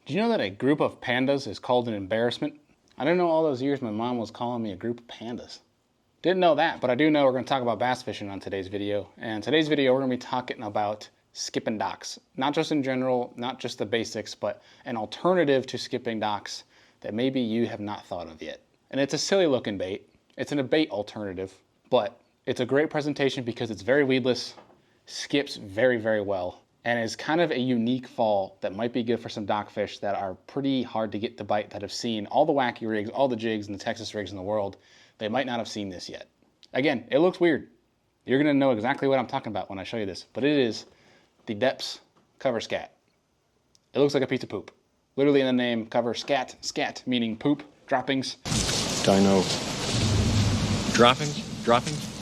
Do you know that a group of pandas is called an embarrassment? I didn't know all those years my mom was calling me a group of pandas. Didn't know that, but I do know we're going to talk about bass fishing on today's video. And today's video, we're going to be talking about skipping docks. Not just in general, not just the basics, but an alternative to skipping docks that maybe you have not thought of yet. And it's a silly looking bait. It's a bait alternative, but it's a great presentation because it's very weedless, skips very, very well, and is kind of a unique fall that might be good for some dock fish that are pretty hard to get to bite, that have seen all the wacky rigs, all the jigs and the Texas rigs in the world. They might not have seen this yet. Again, it looks weird. You're gonna know exactly what I'm talking about when I show you this, but it is the Deps Cover Scat. It looks like a piece of poop. Literally in the name, cover scat, scat meaning poop, droppings. Dino. Droppings?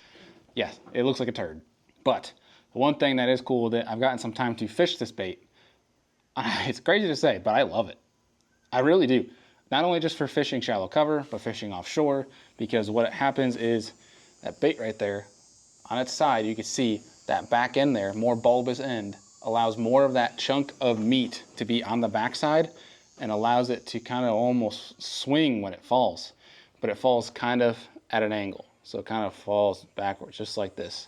Yes, it looks like a turd. But the one thing that is cool that I've gotten some time to fish this bait. It's crazy to say, but I love it. I really do. Not only just for fishing shallow cover, but fishing offshore, because what happens is that bait right there on its side, you can see that back end there, more bulbous end, allows more of that chunk of meat to be on the backside and allows it to kind of almost swing when it falls. But it falls kind of at an angle. So it kind of falls backwards, just like this.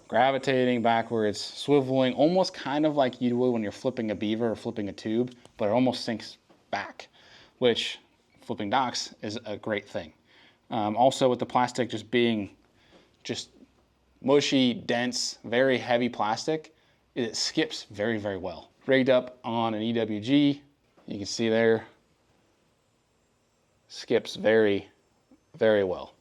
Gravitating backwards, swiveling, almost kind of like you would when you're flipping a beaver or flipping a tube, but it almost sinks back, which flipping docks is a great thing. Also with the plastic just being just mushy, dense, very heavy plastic, it skips very, very well. Rigged up on an EWG, you can see there, skips very, very well.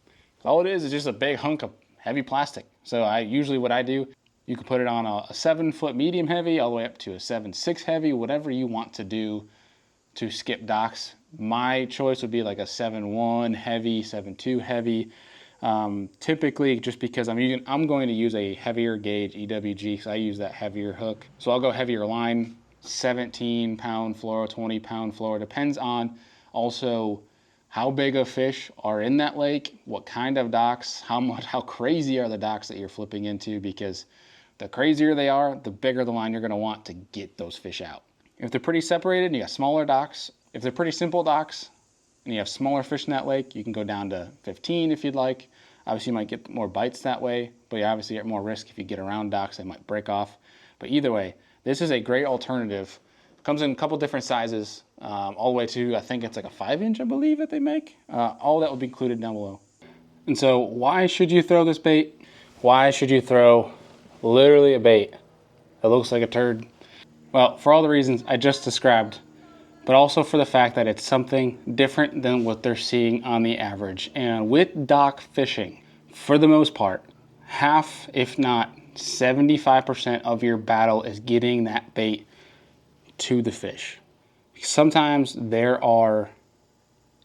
All it is just a big hunk of heavy plastic. So what I do, you can put it on a 7-foot medium heavy all the way up to a 7.6 heavy, whatever you want to do to skip docks. My choice would be like a 7.1 heavy, 7.2 heavy. Typically, just because I'm going to use a heavier gauge EWG because I use that heavier hook. So I'll go heavier line, 17-pound fluoro, 20-pound fluoro. Depends on also how big of fish are in that lake, what kind of docks, how crazy are the docks that you're flipping into, because the crazier they are, the bigger the line you're gonna want to get those fish out. If they're pretty separated and you got smaller docks, if they're pretty simple docks and you have smaller fish in that lake, you can go down to 15 if you'd like. Obviously you might get more bites that way, but you obviously get more risk if you get around docks, they might break off. But either way, this is a great alternative. Comes in a couple different sizes, all the way to, I think it's like a 5-inch, I believe, that they make. All that will be included down below. And so why should you throw this bait? Why should you throw literally a bait that looks like a turd? Well, for all the reasons I just described, but also for the fact that it's something different than what they're seeing on the average. And with dock fishing, for the most part, half, if not 75% of your battle is getting that bait to the fish. Sometimes there are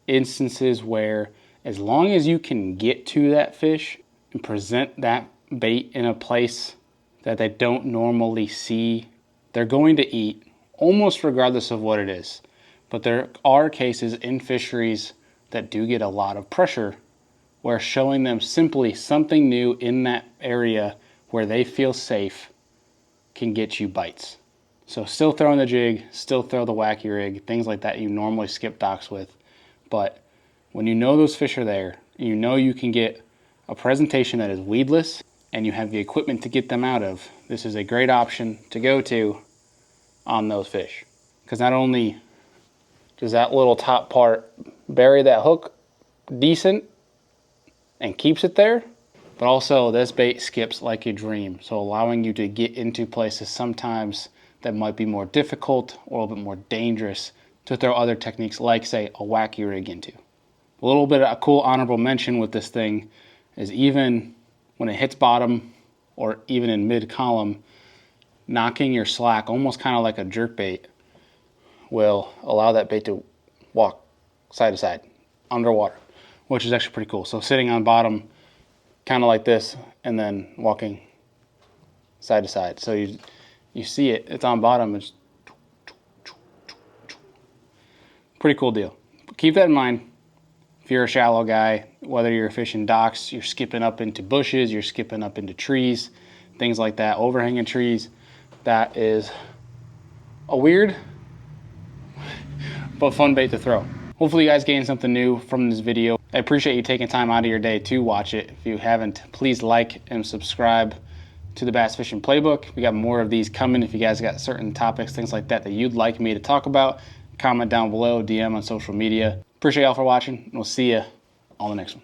instances where as long as you can get to that fish and present that bait in a place that they don't normally see, they're going to eat almost regardless of what it is. But there are cases in fisheries that do get a lot of pressure where showing them simply something new in that area where they feel safe can get you bites. So still throwing the jig, still throw the wacky rig, things like that you normally skip docks with. But when you know those fish are there, and you know you can get a presentation that is weedless, and you have the equipment to get them out of, this is a great option to go to on those fish. Because not only does that little top part bury that hook decent and keeps it there, but also this bait skips like a dream. So allowing you to get into places sometimes that might be more difficult or a little bit more dangerous to throw other techniques like, say, a wacky rig into. A little bit of a cool honorable mention with this thing is even when it hits bottom or even in mid-column, knocking your slack, almost kind of like a jerk bait, will allow that bait to walk side to side underwater, which is actually pretty cool. So sitting on bottom, kind of like this, and then walking side to side. So you see it, it's on bottom, it's pretty cool deal. But keep that in mind if you're a shallow guy, whether you're fishing docks, you're skipping up into bushes, you're skipping up into trees, things like that, overhanging trees. That is a weird but fun bait to throw. Hopefully you guys gained something new from this video. I appreciate you taking time out of your day to watch it. If you haven't, please like and subscribe to the Bass Fishing Playbook. We got more of these coming. If you guys got certain topics, things like that you'd like me to talk about, comment down below, DM on social media. Appreciate y'all for watching, and we'll see you on the next one.